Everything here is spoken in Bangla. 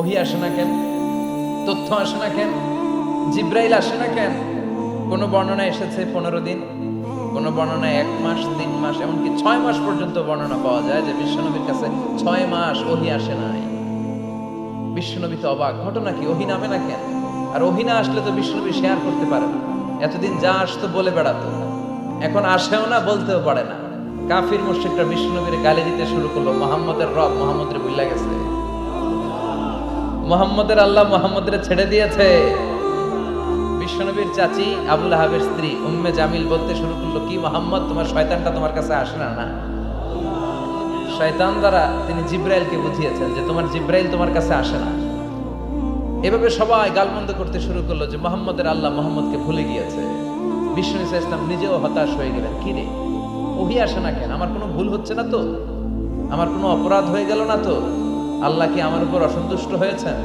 ওহী আসে না কেন? তথ্য আসে না কেন? জিব্রাইল আসে না কেন? কোন বর্ণনায় এসেছে 15 দিন, কোন বর্ণনায় 1 মাস, 3 মাস, এমনকি 6 মাস পর্যন্ত বর্ণনা পাওয়া যায় যে বিশ্বনবীর কাছে 6 মাস ওহী আসে নাই। বিশ্বনবী তো অবাক, ঘটনা কি? ওহী নামে না কেন? আর ওহী না আসলে তো বিশ্বনবী শেয়ার করতে পারে না। এতদিন যা আসতো বলে বেড়াতো, এখন আসেও না, বলতেও পারে না। কাফির মুশরিকরা বিশ্বনবীর গালি দিতে শুরু করলো, মুহাম্মদের রব মুহাম্মদের ভুইলা গেছে, মুহাম্মদের আল্লাহ মুহাম্মদের ছেড়ে দিয়েছে। বিশ্বনবীর চাচি আবু লাহাবের স্ত্রী উম্মে জামিল বলতে শুরু করলো, কি মুহাম্মদ, তোমার শয়তানটা তোমার কাছে আসে না? না, শয়তান দ্বারা তিনি জিব্রাইলকে বুঝিয়েছেন যে তোমার জিব্রাইল তোমার কাছে আসে না। এভাবে সবাই গালমন্দ করতে শুরু করলো যে মুহাম্মদের আল্লাহ মুহাম্মদকে ভুলে গিয়েছে। বিশ্বনবী সাল্লাল্লাহু আলাইহি ওয়াসাল্লাম নিজেও হতাশ হয়ে গেলেন, কি রে, ওহী আসে না কেন? আমার কোনো ভুল হচ্ছে না তো? আমার কোনো অপরাধ হয়ে গেল না তো? আল্লাহ কি আমার উপর অসন্তুষ্ট হয়েছেন?